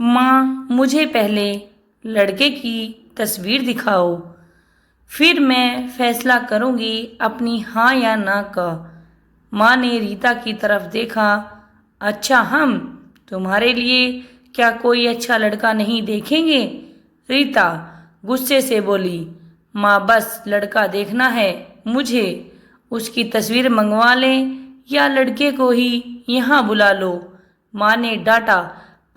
माँ, मुझे पहले लड़के की तस्वीर दिखाओ, फिर मैं फैसला करूँगी अपनी हाँ या ना का। माँ ने रीता की तरफ देखा। अच्छा, हम तुम्हारे लिए क्या कोई अच्छा लड़का नहीं देखेंगे? रीता गुस्से से बोली। माँ, बस लड़का देखना है मुझे। उसकी तस्वीर मंगवा लें या लड़के को ही यहाँ बुला लो। माँ ने डांटा।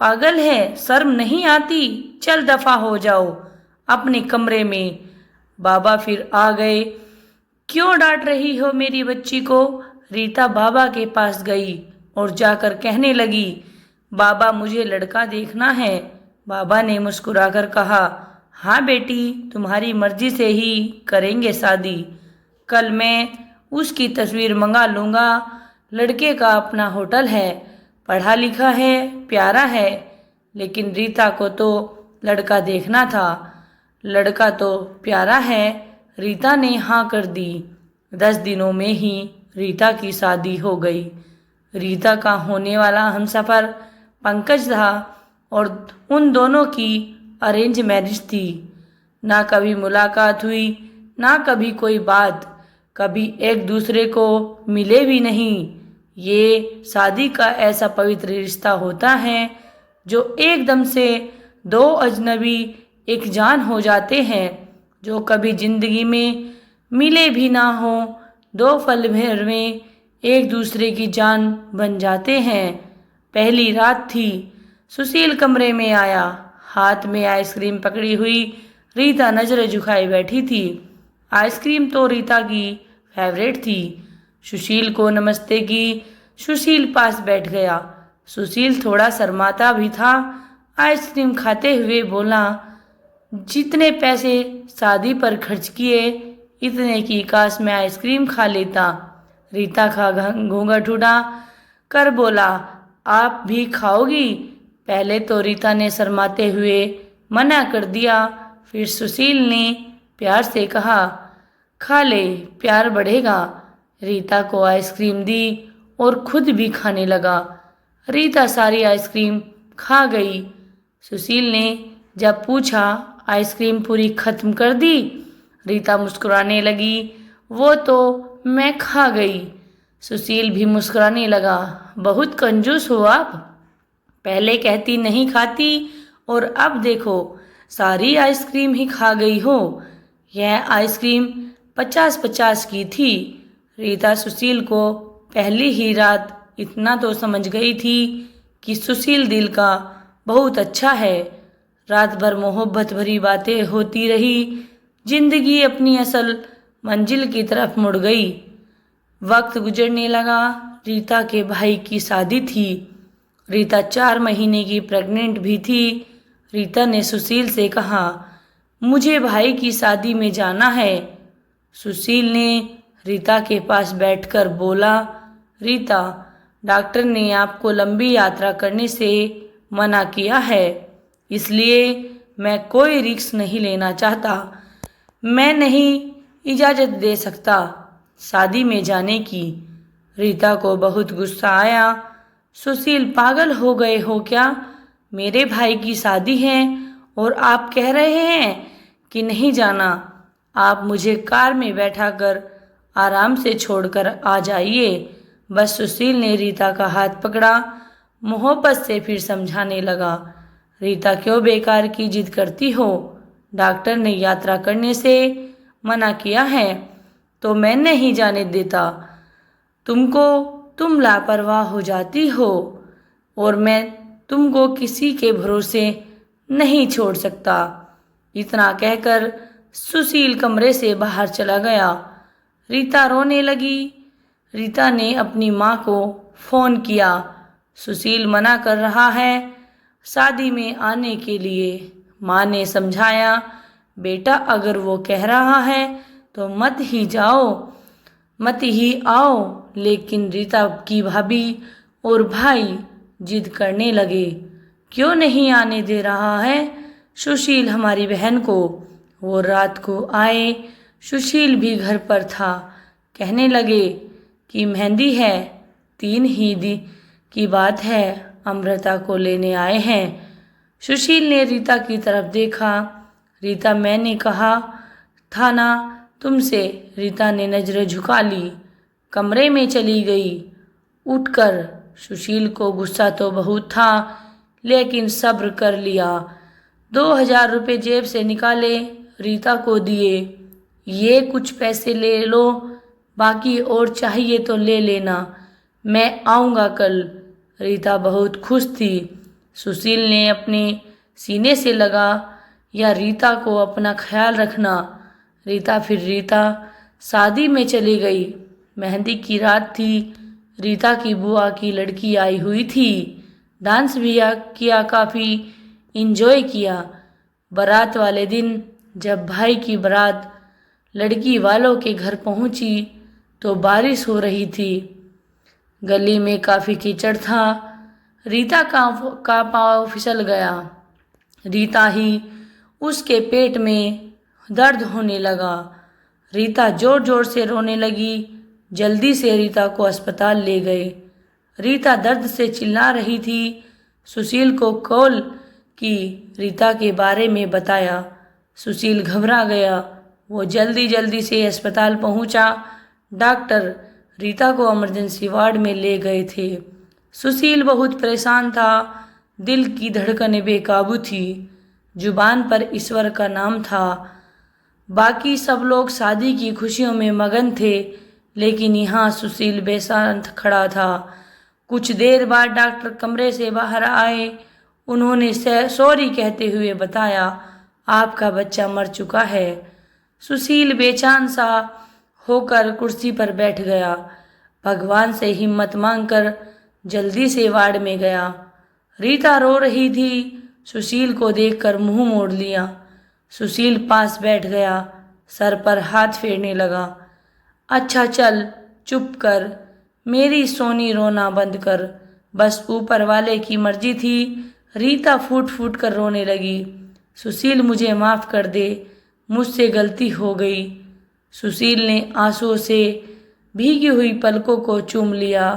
पागल है, शर्म नहीं आती? चल दफा हो जाओ अपने कमरे में। बाबा फिर आ गए। क्यों डांट रही हो मेरी बच्ची को? रीता बाबा के पास गई और जाकर कहने लगी, बाबा, मुझे लड़का देखना है। बाबा ने मुस्कुराकर कहा, हाँ बेटी, तुम्हारी मर्जी से ही करेंगे शादी। कल मैं उसकी तस्वीर मंगा लूँगा। लड़के का अपना होटल है, पढ़ा लिखा है, प्यारा है। लेकिन रीता को तो लड़का देखना था। लड़का तो प्यारा है। रीता ने हाँ कर दी। 10 दिनों में ही रीता की शादी हो गई। रीता का होने वाला हमसफ़र पंकज था और उन दोनों की अरेंज मैरिज थी। ना कभी मुलाकात हुई, ना कभी कोई बात, कभी एक दूसरे को मिले भी नहीं। ये शादी का ऐसा पवित्र रिश्ता होता है जो एकदम से दो अजनबी एक जान हो जाते हैं, जो कभी जिंदगी में मिले भी ना हो, दो पल भर में एक दूसरे की जान बन जाते हैं। पहली रात थी। सुशील कमरे में आया, हाथ में आइसक्रीम पकड़ी हुई रीता नजरें झुकाए बैठी थी। आइसक्रीम तो रीता की फेवरेट थी। सुशील को नमस्ते की। सुशील पास बैठ गया। सुशील थोड़ा शर्माता भी था। आइसक्रीम खाते हुए बोला, जितने पैसे शादी पर खर्च किए, इतने की काश मैं आइसक्रीम खा लेता। रीता का घूंघट उठा कर बोला, आप भी खाओगी? पहले तो रीता ने शर्माते हुए मना कर दिया। फिर सुशील ने प्यार से कहा, खा ले, प्यार बढ़ेगा। रीता को आइसक्रीम दी और खुद भी खाने लगा। रीता सारी आइसक्रीम खा गई। सुशील ने जब पूछा, आइसक्रीम पूरी खत्म कर दी? रीता मुस्कुराने लगी, वो तो मैं खा गई। सुशील भी मुस्कुराने लगा, बहुत कंजूस हो आप। पहले कहती नहीं खाती और अब देखो सारी आइसक्रीम ही खा गई हो। यह आइसक्रीम 50-50 की थी। रीता सुशील को पहली ही रात इतना तो समझ गई थी कि सुशील दिल का बहुत अच्छा है। रात भर मोहब्बत भरी बातें होती रही। जिंदगी अपनी असल मंजिल की तरफ मुड़ गई। वक्त गुजरने लगा। रीता के भाई की शादी थी। रीता 4 महीने की प्रेग्नेंट भी थी। रीता ने सुशील से कहा, मुझे भाई की शादी में जाना है। सुशील ने रीता के पास बैठकर बोला, रीता, डॉक्टर ने आपको लंबी यात्रा करने से मना किया है, इसलिए मैं कोई रिस्क नहीं लेना चाहता। मैं नहीं इजाज़त दे सकता शादी में जाने की। रीता को बहुत गुस्सा आया। सुशील, पागल हो गए हो क्या? मेरे भाई की शादी है और आप कह रहे हैं कि नहीं जाना। आप मुझे कार में बैठा कर आराम से छोड़कर आ जाइए। बस सुशील ने रीता का हाथ पकड़ा। मोहब्बत से फिर समझाने लगा, रीता, क्यों बेकार की जिद करती हो? डॉक्टर ने यात्रा करने से मना किया है तो मैं नहीं जाने देता तुमको। तुम लापरवाह हो जाती हो और मैं तुमको किसी के भरोसे नहीं छोड़ सकता। इतना कहकर सुशील कमरे से बाहर चला गया। रीता रोने लगी। रीता ने अपनी माँ को फ़ोन किया। सुशील मना कर रहा है शादी में आने के लिए। माँ ने समझाया, बेटा, अगर वो कह रहा है तो मत ही जाओ, मत ही आओ। लेकिन रीता की भाभी और भाई जिद करने लगे, क्यों नहीं आने दे रहा है सुशील हमारी बहन को? वो रात को आए। सुशील भी घर पर था। कहने लगे कि मेहंदी है, 3 ही दिन की बात है, अमृता को लेने आए हैं। सुशील ने रीता की तरफ देखा। रीता, मैंने कहा था ना तुमसे। रीता ने नजरें झुका ली, कमरे में चली गई उठकर। सुशील को गुस्सा तो बहुत था, लेकिन सब्र कर लिया। 2000 रुपये जेब से निकाले, रीता को दिए। ये कुछ पैसे ले लो, बाकी और चाहिए तो ले लेना, मैं आऊँगा कल। रीता बहुत खुश थी। सुशील ने अपने सीने से लगा, या रीता को अपना ख्याल रखना। रीता शादी में चली गई। मेहंदी की रात थी। रीता की बुआ की लड़की आई हुई थी। डांस भी किया, काफ़ी इंजॉय किया। बारात वाले दिन जब भाई की बारात लड़की वालों के घर पहुंची तो बारिश हो रही थी। गली में काफ़ी कीचड़ था। रीता का पाँव फिसल गया। रीता ही उसके पेट में दर्द होने लगा। रीता ज़ोर ज़ोर से रोने लगी। जल्दी से रीता को अस्पताल ले गए। रीता दर्द से चिल्ला रही थी। सुशील को कॉल की, रीता के बारे में बताया। सुशील घबरा गया। वो जल्दी से अस्पताल पहुंचा। डॉक्टर रीता को इमरजेंसी वार्ड में ले गए थे। सुशील बहुत परेशान था। दिल की धड़कनें बेकाबू थी। जुबान पर ईश्वर का नाम था। बाकी सब लोग शादी की खुशियों में मगन थे, लेकिन यहाँ सुशील बेशांत खड़ा था। कुछ देर बाद डॉक्टर कमरे से बाहर आए। उन्होंने सॉरी कहते हुए बताया, आपका बच्चा मर चुका है। सुशील बेचैन सा होकर कुर्सी पर बैठ गया। भगवान से हिम्मत मांगकर जल्दी से वार्ड में गया। रीता रो रही थी। सुशील को देखकर मुंह मोड़ लिया। सुशील पास बैठ गया, सर पर हाथ फेरने लगा। अच्छा चल, चुप कर, मेरी सोनी, रोना बंद कर, बस ऊपर वाले की मर्जी थी। रीता फूट फूट कर रोने लगी। सुशील, मुझे माफ़ कर दे, मुझसे गलती हो गई। सुशील ने आंसुओं से भीगी हुई पलकों को चूम लिया।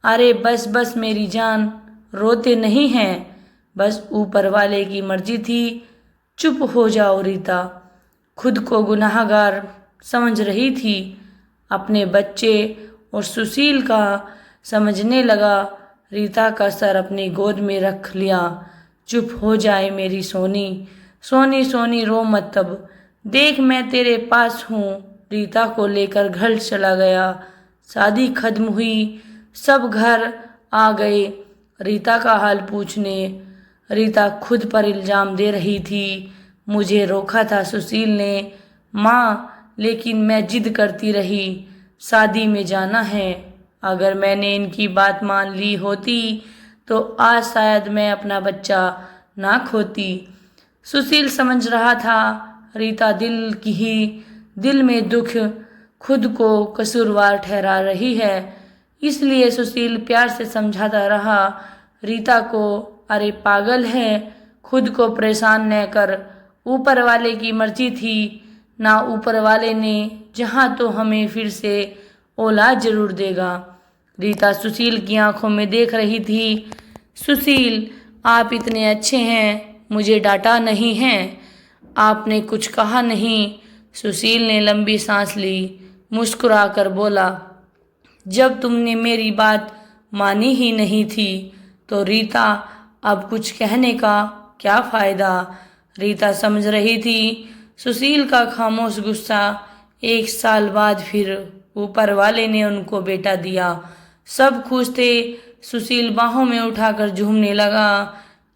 अरे बस बस मेरी जान, रोते नहीं हैं, बस ऊपर वाले की मर्जी थी। चुप हो जाओ। रीता खुद को गुनाहगार समझ रही थी। अपने बच्चे और सुशील का समझने लगा। रीता का सर अपनी गोद में रख लिया। चुप हो जाए मेरी सोनी, सोनी सोनी, रो मत तब, देख मैं तेरे पास हूँ। रीता को लेकर घर चला गया। शादी खत्म हुई। सब घर आ गए रीता का हाल पूछने। रीता खुद पर इल्ज़ाम दे रही थी। मुझे रोका था सुशील ने माँ, लेकिन मैं जिद करती रही, शादी में जाना है। अगर मैंने इनकी बात मान ली होती तो आज शायद मैं अपना बच्चा ना खोती। सुशील समझ रहा था रीता दिल में दुख खुद को कसूरवार ठहरा रही है, इसलिए सुशील प्यार से समझाता रहा रीता को, अरे पागल है, खुद को परेशान न कर, ऊपर वाले की मर्जी थी ना, ऊपर वाले ने जहाँ तो हमें फिर से औलाद जरूर देगा। रीता सुशील की आंखों में देख रही थी। सुशील, आप इतने अच्छे हैं, मुझे डांटा नहीं है, आपने कुछ कहा नहीं। सुशील ने लंबी सांस ली, मुस्कुरा कर बोला, जब तुमने मेरी बात मानी ही नहीं थी तो रीता अब कुछ कहने का क्या फ़ायदा। रीता समझ रही थी सुशील का खामोश गुस्सा। 1 साल बाद फिर ऊपर वाले ने उनको बेटा दिया। सब खुश थे। सुशील बाहों में उठाकर झूमने लगा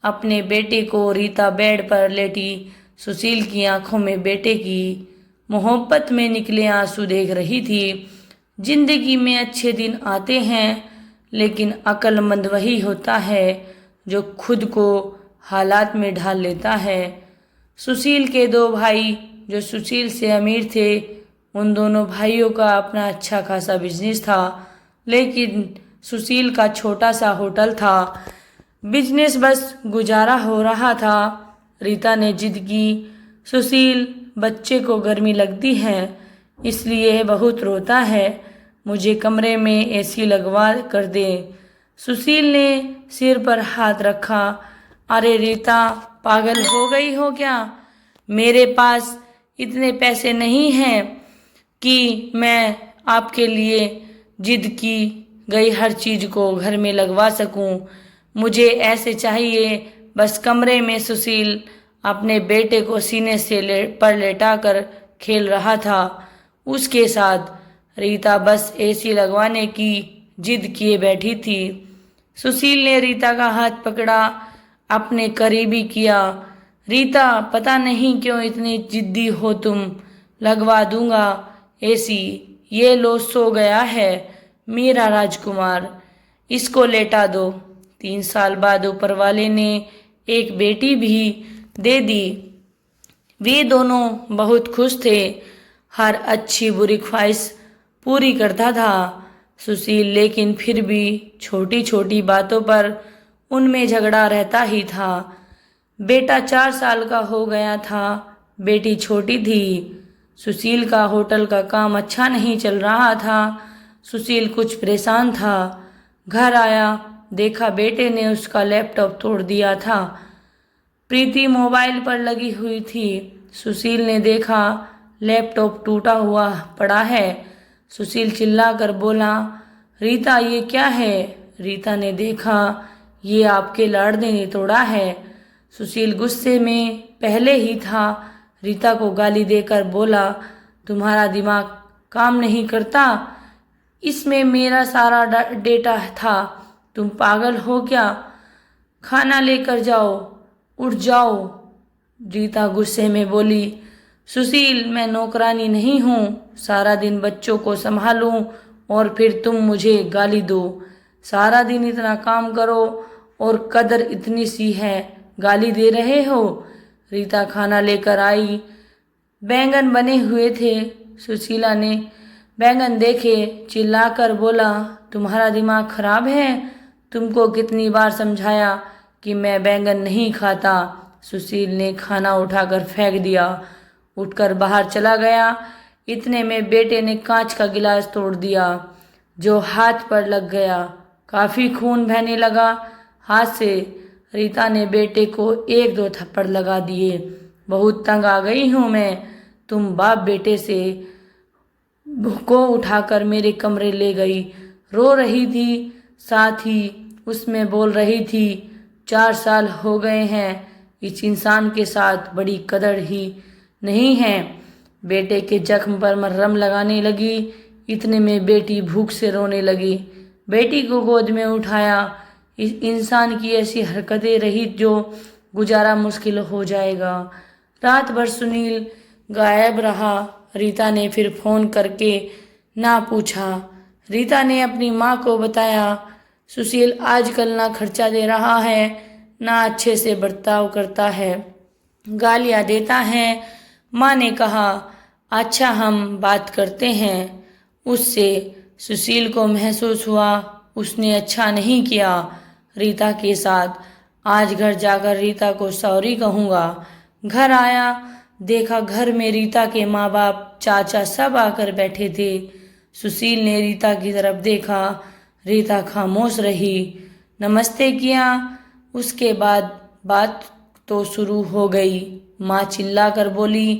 अपने बेटे को। रीता बेड पर लेटी सुशील की आंखों में बेटे की मोहब्बत में निकले आंसू देख रही थी। जिंदगी में अच्छे दिन आते हैं, लेकिन अक्लमंद वही होता है जो खुद को हालात में ढाल लेता है। सुशील के 2 भाई जो सुशील से अमीर थे, उन दोनों भाइयों का अपना अच्छा खासा बिजनेस था, लेकिन सुशील का छोटा सा होटल था। बिजनेस बस गुजारा हो रहा था। रीता ने जिद की, सुशील, बच्चे को गर्मी लगती है इसलिए बहुत रोता है, मुझे कमरे में एसी लगवा कर दे। सुशील ने सिर पर हाथ रखा। अरे रीता, पागल हो गई हो क्या? मेरे पास इतने पैसे नहीं हैं कि मैं आपके लिए जिद की गई हर चीज को घर में लगवा सकूं। मुझे ऐसे चाहिए, बस कमरे में सुशील अपने बेटे को सीने से पर लेटाकर खेल रहा था। उसके साथ रीता बस एसी लगवाने की जिद किए बैठी थी। सुशील ने रीता का हाथ पकड़ा, अपने करीबी किया। रीता, पता नहीं क्यों इतनी जिद्दी हो तुम। लगवा दूंगा एसी। ये लो, सो गया है मेरा राजकुमार, इसको लेटा दो। 3 साल बाद ऊपर वाले ने एक बेटी भी दे दी। वे दोनों बहुत खुश थे। हर अच्छी बुरी ख्वाहिश पूरी करता था सुशील, लेकिन फिर भी छोटी छोटी बातों पर उनमें झगड़ा रहता ही था। बेटा 4 साल का हो गया था, बेटी छोटी थी। सुशील का होटल का काम अच्छा नहीं चल रहा था। सुशील कुछ परेशान था। घर आया, देखा बेटे ने उसका लैपटॉप तोड़ दिया था। प्रीति मोबाइल पर लगी हुई थी। सुशील ने देखा लैपटॉप टूटा हुआ पड़ा है। सुशील चिल्लाकर बोला, रीता ये क्या है? रीता ने देखा, ये आपके लाडले ने तोड़ा है। सुशील गुस्से में पहले ही था। रीता को गाली देकर बोला, तुम्हारा दिमाग काम नहीं करता? इसमें मेरा सारा डेटा था। तुम पागल हो क्या? खाना लेकर जाओ, उठ जाओ। रीता गुस्से में बोली, सुशील मैं नौकरानी नहीं हूँ, सारा दिन बच्चों को संभालूं और फिर तुम मुझे गाली दो। सारा दिन इतना काम करो और कदर इतनी सी है, गाली दे रहे हो। रीता खाना लेकर आई। बैंगन बने हुए थे। सुशीला ने बैंगन देखे, चिल्लाकर बोला, तुम्हारा दिमाग खराब है? तुमको कितनी बार समझाया कि मैं बैंगन नहीं खाता? सुशील ने खाना उठाकर फेंक दिया, उठकर बाहर चला गया। इतने में बेटे ने कांच का गिलास तोड़ दिया, जो हाथ पर लग गया। काफी खून बहने लगा हाथ से। रीता ने बेटे को 1-2 थप्पड़ लगा दिए। बहुत तंग आ गई हूँ मैं। तुम बाप बेटे से को उठाकर मेरे कमरे ले गई। रो रही थी, साथ ही उसमें बोल रही थी, 4 साल हो गए हैं, इस इंसान के साथ बड़ी कदर ही नहीं है। बेटे के जख्म पर मरहम लगाने लगी। इतने में बेटी भूख से रोने लगी। बेटी को गोद में उठाया। इस इंसान की ऐसी हरकतें रही जो गुजारा मुश्किल हो जाएगा। रात भर सुनील गायब रहा। रीता ने फिर फोन करके ना पूछा। रीता ने अपनी माँ को बताया, सुशील आजकल ना खर्चा दे रहा है, ना अच्छे से बर्ताव करता है, गालियाँ देता है। माँ ने कहा, अच्छा हम बात करते हैं उससे। सुशील को महसूस हुआ उसने अच्छा नहीं किया रीता के साथ। आज घर जाकर रीता को सॉरी कहूँगा। घर आया, देखा घर में रीता के माँ बाप, चाचा सब आकर बैठे थे। सुशील ने रीता की तरफ देखा। रीता खामोश रही। नमस्ते किया। उसके बाद बात तो शुरू हो गई। माँ चिल्लाकर बोली,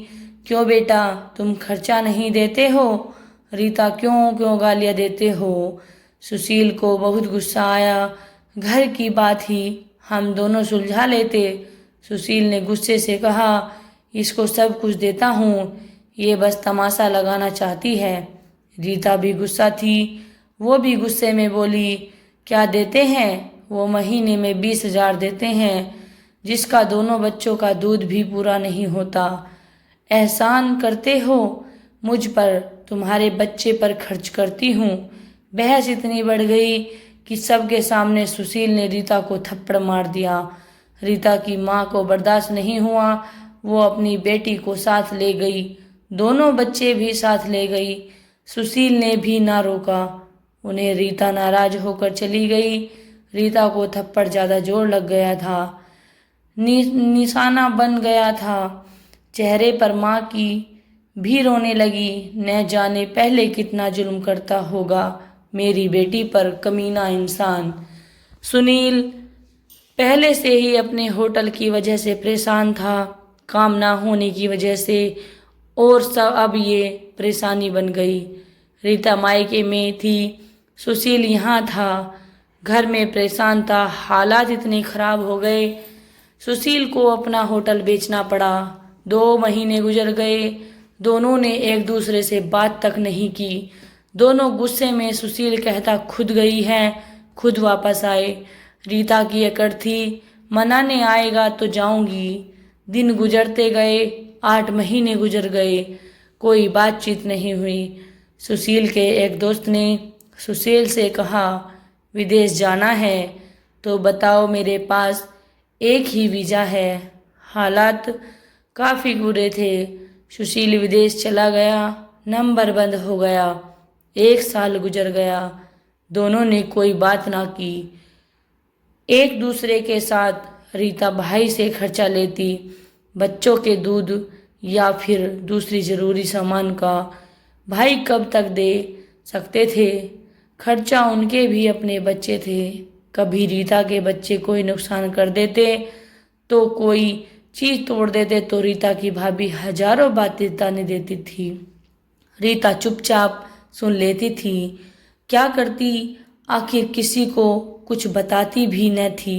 क्यों बेटा तुम खर्चा नहीं देते हो? रीता, क्यों क्यों गालियाँ देते हो? सुशील को बहुत गुस्सा आया। घर की बात ही हम दोनों सुलझा लेते। सुशील ने गुस्से से कहा, इसको सब कुछ देता हूँ, ये बस तमाशा लगाना चाहती है। रीता भी गुस्सा थी। वो भी गुस्से में बोली, क्या देते हैं? वो महीने में 20,000 देते हैं, जिसका दोनों बच्चों का दूध भी पूरा नहीं होता। एहसान करते हो मुझ पर, तुम्हारे बच्चे पर खर्च करती हूँ। बहस इतनी बढ़ गई कि सबके सामने सुशील ने रीता को थप्पड़ मार दिया। रीता की माँ को बर्दाश्त नहीं हुआ। वो अपनी बेटी को साथ ले गई, दोनों बच्चे भी साथ ले गई। सुशील ने भी ना रोका उन्हें। रीता नाराज होकर चली गई। रीता को थप्पड़ ज़्यादा जोर लग गया था, निशाना बन गया था चेहरे पर। माँ की भी रोने लगी। न जाने पहले कितना जुल्म करता होगा मेरी बेटी पर, कमीना इंसान। सुनील पहले से ही अपने होटल की वजह से परेशान था, काम ना होने की वजह से, और सब अब ये परेशानी बन गई। रीता मायके में थी, सुशील यहाँ था, घर में परेशान था। हालात इतने खराब हो गए, सुशील को अपना होटल बेचना पड़ा। 2 महीने गुजर गए, दोनों ने एक दूसरे से बात तक नहीं की। दोनों गुस्से में, सुशील कहता खुद गई है, खुद वापस आए। रीता की अकड़ थी, मनाने आएगा तो जाऊंगी। दिन गुजरते गए, 8 महीने गुजर गए, कोई बातचीत नहीं हुई। सुशील के एक दोस्त ने सुशील से कहा, विदेश जाना है तो बताओ, मेरे पास एक ही वीज़ा है। हालात काफ़ी बुरे थे। सुशील विदेश चला गया, नंबर बंद हो गया। 1 साल गुजर गया, दोनों ने कोई बात ना की। एक दूसरे के साथ रीता भाई से खर्चा लेती, बच्चों के दूध या फिर दूसरी ज़रूरी सामान का। भाई कब तक दे सकते थे, खर्चा उनके भी अपने बच्चे थे। कभी रीता के बच्चे कोई नुकसान कर देते तो कोई चीज़ तोड़ देते तो रीता की भाभी हजारों बातें ताने देती थी। रीता चुपचाप सुन लेती थी, क्या करती, आखिर किसी को कुछ बताती भी न थी।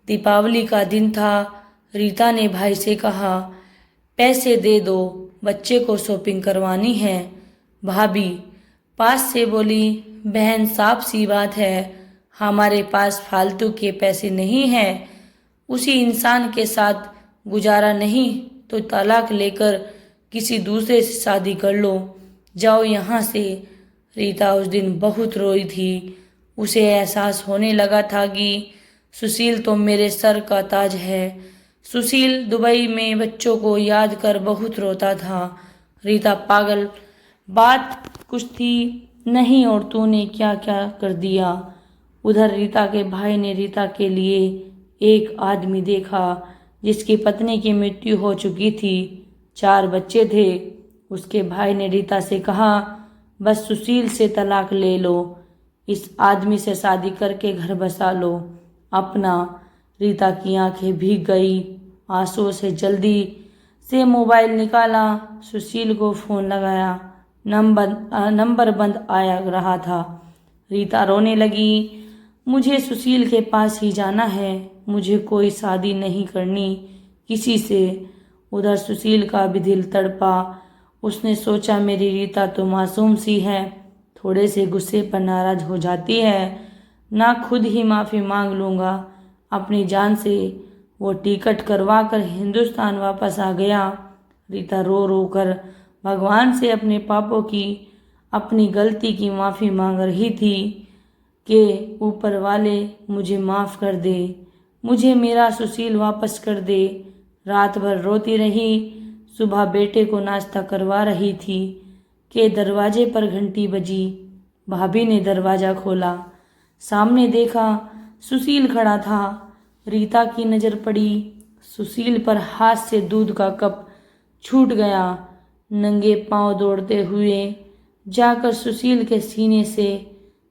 दीपावली का दिन था, रीता ने भाई से कहा, पैसे दे दो, बच्चे को शॉपिंग करवानी है। भाभी पास से बोली, बहन साफ सी बात है, हमारे पास फालतू के पैसे नहीं हैं। उसी इंसान के साथ गुजारा नहीं तो तलाक लेकर किसी दूसरे से शादी कर लो, जाओ यहाँ से। रीता उस दिन बहुत रोई थी। उसे एहसास होने लगा था कि सुशील तो मेरे सर का ताज है। सुशील दुबई में बच्चों को याद कर बहुत रोता था। रीता पागल, बात कुछ थी नहीं और तूने क्या क्या कर दिया। उधर रीता के भाई ने रीता के लिए एक आदमी देखा जिसकी पत्नी की मृत्यु हो चुकी थी, 4 बच्चे थे। उसके भाई ने रीता से कहा, बस सुशील से तलाक ले लो, इस आदमी से शादी करके घर बसा लो अपना। रीता की आंखें भीग गई आंसुओं से। जल्दी से मोबाइल निकाला, सुशील को फ़ोन लगाया, नंबर बंद आया रहा था। रीता रोने लगी, मुझे सुशील के पास ही जाना है, मुझे कोई शादी नहीं करनी किसी से। उधर सुशील का भी दिल तड़पा। उसने सोचा, मेरी रीता तो मासूम सी है, थोड़े से गुस्से पर नाराज हो जाती है, ना खुद ही माफ़ी मांग लूँगा अपनी जान से। वो टिकट करवा कर हिंदुस्तान वापस आ गया। रीता रो रो कर भगवान से अपने पापों की, अपनी गलती की माफ़ी मांग रही थी कि ऊपर वाले मुझे माफ़ कर दे, मुझे मेरा सुशील वापस कर दे। रात भर रोती रही। सुबह बेटे को नाश्ता करवा रही थी कि दरवाजे पर घंटी बजी। भाभी ने दरवाज़ा खोला, सामने देखा सुशील खड़ा था। रीता की नज़र पड़ी, सुशील पर हाथ से दूध का कप छूट गया। नंगे पांव दौड़ते हुए जाकर सुशील के सीने से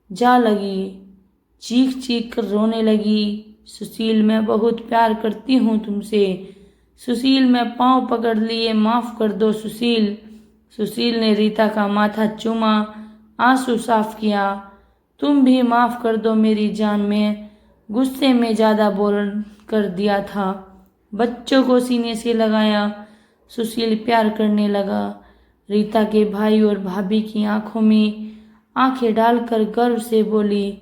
जा लगी, चीख चीख कर रोने लगी, सुशील मैं बहुत प्यार करती हूँ तुमसे, सुशील मैं पाँव पकड़ लिए, माफ़ कर दो सुशील। सुशील ने रीता का माथा चूमा, आंसू साफ किया, तुम भी माफ़ कर दो मेरी जान, में गुस्से में ज़्यादा बोल कर दिया था। बच्चों को सीने से लगाया, सुशील प्यार करने लगा। रीता के भाई और भाभी की आंखों में आंखें डालकर गर्व से बोली,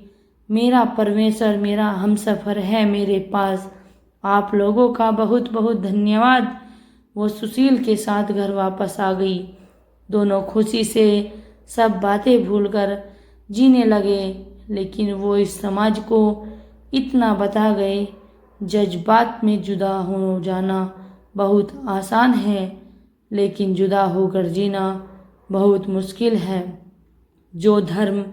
मेरा परमेश्वर, मेरा हमसफ़र है मेरे पास, आप लोगों का बहुत बहुत धन्यवाद। वो सुशील के साथ घर वापस आ गई। दोनों खुशी से सब बातें भूलकर जीने लगे। लेकिन वो इस समाज को इतना बता गए, जज्बात में जुदा हो जाना बहुत आसान है, लेकिन जुदा होकर जीना बहुत मुश्किल है। जो धर्म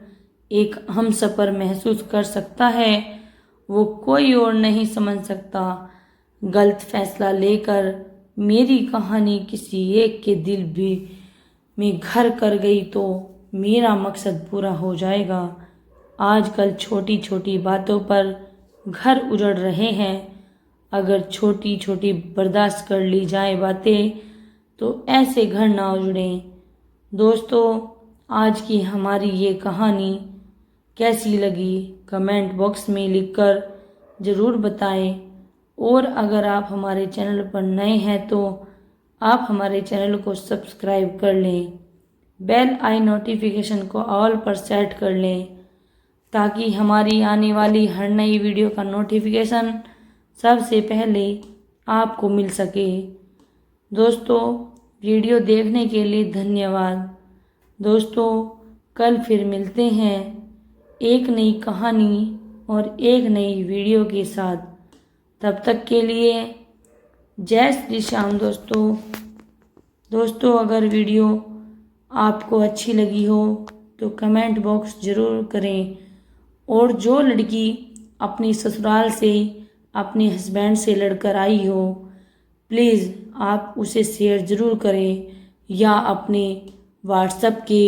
एक हमसफ़र महसूस कर सकता है, वो कोई और नहीं समझ सकता। गलत फैसला लेकर मेरी कहानी किसी एक के दिल भी में घर कर गई तो मेरा मकसद पूरा हो जाएगा। आजकल छोटी छोटी बातों पर घर उजड़ रहे हैं। अगर छोटी छोटी बर्दाश्त कर ली जाए बातें तो ऐसे घर ना उजड़ें। दोस्तों, आज की हमारी ये कहानी कैसी लगी कमेंट बॉक्स में लिखकर ज़रूर बताएं। और अगर आप हमारे चैनल पर नए हैं तो आप हमारे चैनल को सब्सक्राइब कर लें, बेल आई नोटिफिकेशन को ऑल पर सेट कर लें ताकि हमारी आने वाली हर नई वीडियो का नोटिफिकेशन सबसे पहले आपको मिल सके। दोस्तों, वीडियो देखने के लिए धन्यवाद। दोस्तों, कल फिर मिलते हैं एक नई कहानी और एक नई वीडियो के साथ। तब तक के लिए जय श्री श्याम। दोस्तों, अगर वीडियो आपको अच्छी लगी हो तो कमेंट बॉक्स ज़रूर करें। और जो लड़की अपनी ससुराल से अपने हस्बैंड से लड़कर आई हो, प्लीज़ आप उसे शेयर ज़रूर करें या अपने व्हाट्सएप के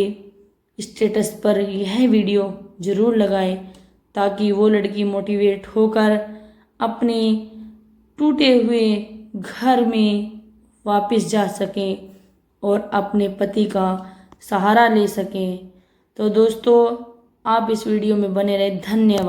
स्टेटस पर यह वीडियो ज़रूर लगाएं ताकि वो लड़की मोटिवेट होकर अपने टूटे हुए घर में वापस जा सकें और अपने पति का सहारा ले सकें। तो दोस्तों, आप इस वीडियो में बने रहे। धन्यवाद।